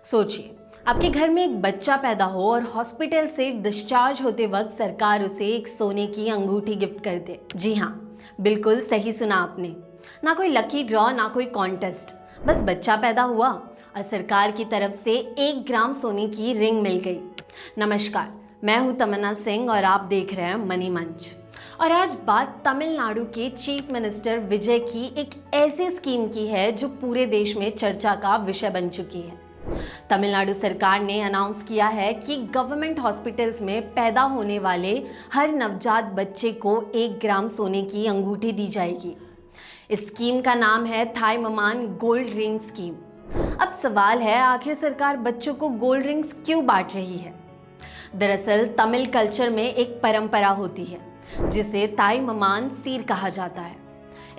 सोचिए, आपके घर में एक बच्चा पैदा हो और हॉस्पिटल से डिस्चार्ज होते वक्त सरकार उसे एक सोने की अंगूठी गिफ्ट कर दे। जी हाँ, बिल्कुल सही सुना आपने। ना कोई लकी ड्रॉ, ना कोई कॉन्टेस्ट, बस बच्चा पैदा हुआ और सरकार की तरफ से 1 ग्राम सोने की रिंग मिल गई। नमस्कार, मैं हूँ तमन्ना सिंह और आप देख रहे हैं मनी मंच। और आज बात तमिलनाडु के चीफ मिनिस्टर विजय की एक ऐसी स्कीम की है जो पूरे देश में चर्चा का विषय बन चुकी है। तमिलनाडु सरकार ने अनाउंस किया है कि गवर्नमेंट हॉस्पिटल्स में पैदा होने वाले हर नवजात बच्चे को 1 ग्राम सोने की अंगूठी दी जाएगी। इस स्कीम का नाम है थाइममान गोल्ड रिंग स्कीम। अब सवाल है, आखिर सरकार बच्चों को गोल्ड रिंग्स क्यों बांट रही है? दरअसल तमिल कल्चर में एक परंपरा होती है जिसे ताइममान सीर कहा जाता है।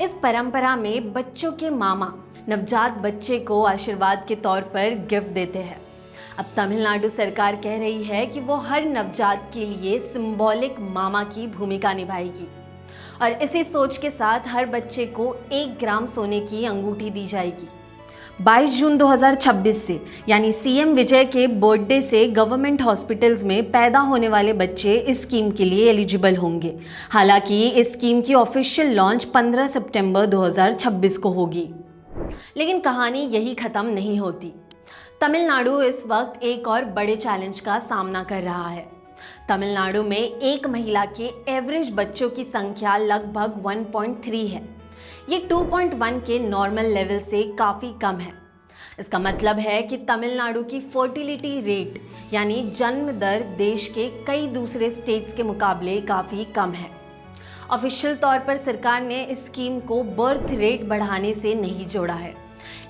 इस परंपरा में बच्चों के मामा नवजात बच्चे को आशीर्वाद के तौर पर गिफ्ट देते हैं। अब तमिलनाडु सरकार कह रही है कि वो हर नवजात के लिए सिंबॉलिक मामा की भूमिका निभाएगी और इसी सोच के साथ हर बच्चे को 1 ग्राम सोने की अंगूठी दी जाएगी। 22 जून 2026 से यानी सीएम विजय के बर्थडे से गवर्नमेंट हॉस्पिटल्स में पैदा होने वाले बच्चे इस स्कीम के लिए एलिजिबल होंगे। हालांकि इस स्कीम की ऑफिशियल लॉन्च 15 सितंबर 2026 को होगी। लेकिन कहानी यही खत्म नहीं होती। तमिलनाडु इस वक्त एक और बड़े चैलेंज का सामना कर रहा है। तमिलनाडु में एक महिला के एवरेज बच्चों की संख्या लगभग 1.3 है। ये 2.1 के नॉर्मल लेवल से काफ़ी कम है। इसका मतलब है कि तमिलनाडु की फर्टिलिटी रेट यानी जन्म दर देश के कई दूसरे स्टेट्स के मुकाबले काफ़ी कम है। ऑफिशियल तौर पर सरकार ने इस स्कीम को बर्थ रेट बढ़ाने से नहीं जोड़ा है,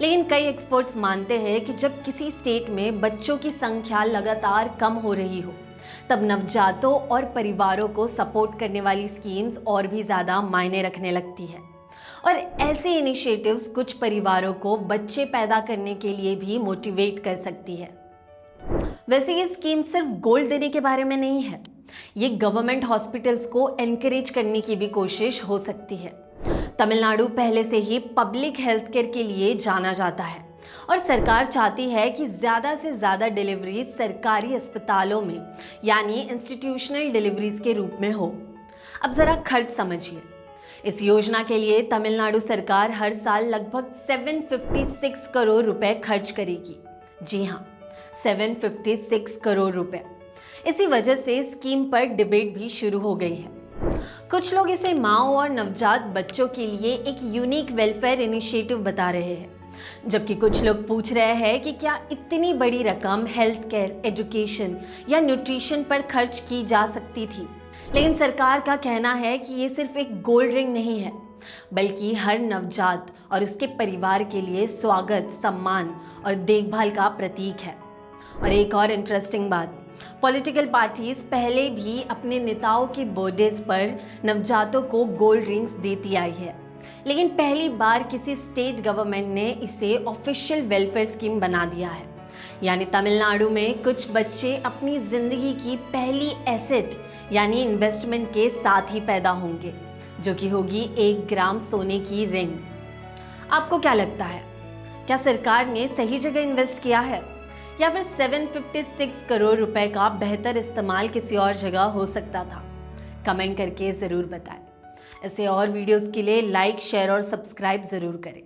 लेकिन कई एक्सपर्ट्स मानते हैं कि जब किसी स्टेट में बच्चों की संख्या लगातार कम हो रही हो, तब नवजातों और परिवारों को सपोर्ट करने वाली स्कीम्स और भी ज़्यादा मायने रखने लगती है। और ऐसे इनिशिएटिव्स कुछ परिवारों को बच्चे पैदा करने के लिए भी मोटिवेट कर सकती है। वैसे ये स्कीम सिर्फ गोल्ड देने के बारे में नहीं है, ये गवर्नमेंट हॉस्पिटल्स को एनकरेज करने की भी कोशिश हो सकती है। तमिलनाडु पहले से ही पब्लिक हेल्थ केयर के लिए जाना जाता है और सरकार चाहती है कि ज़्यादा से ज़्यादा डिलीवरीज सरकारी अस्पतालों में यानी इंस्टीट्यूशनल डिलीवरीज के रूप में हो। अब ज़रा खर्च समझिए। इस योजना के लिए तमिलनाडु सरकार हर साल लगभग 756 करोड़ रुपए खर्च करेगी। जी हाँ, 756 करोड़ रुपए। इसी वजह से स्कीम पर डिबेट भी शुरू हो गई है। कुछ लोग इसे माँ और नवजात बच्चों के लिए एक यूनिक वेलफेयर इनिशिएटिव बता रहे हैं, जबकि कुछ लोग पूछ रहे हैं कि क्या इतनी बड़ी रकम हेल्थ केयर, एजुकेशन या न्यूट्रिशन पर खर्च की जा सकती थी। लेकिन सरकार का कहना है कि ये सिर्फ एक गोल्ड रिंग नहीं है, बल्कि हर नवजात और उसके परिवार के लिए स्वागत, सम्मान और देखभाल का प्रतीक है। और एक और इंटरेस्टिंग बात, पॉलिटिकल पार्टीज पहले भी अपने नेताओं के बर्थडेज पर नवजातों को गोल्ड रिंग्स देती आई है, लेकिन पहली बार किसी स्टेट गवर्नमेंट ने इसे ऑफिशियल वेलफेयर स्कीम बना दिया है। यानी तमिलनाडु में कुछ बच्चे अपनी जिंदगी की पहली एसेट यानी इन्वेस्टमेंट के साथ ही पैदा होंगे, जो कि होगी 1 ग्राम सोने की रिंग। आपको क्या लगता है, क्या सरकार ने सही जगह इन्वेस्ट किया है या फिर 756 करोड़ रुपए का बेहतर इस्तेमाल किसी और जगह हो सकता था? कमेंट करके ज़रूर बताएं। ऐसे और वीडियोस के लिए लाइक, शेयर और सब्सक्राइब ज़रूर करें।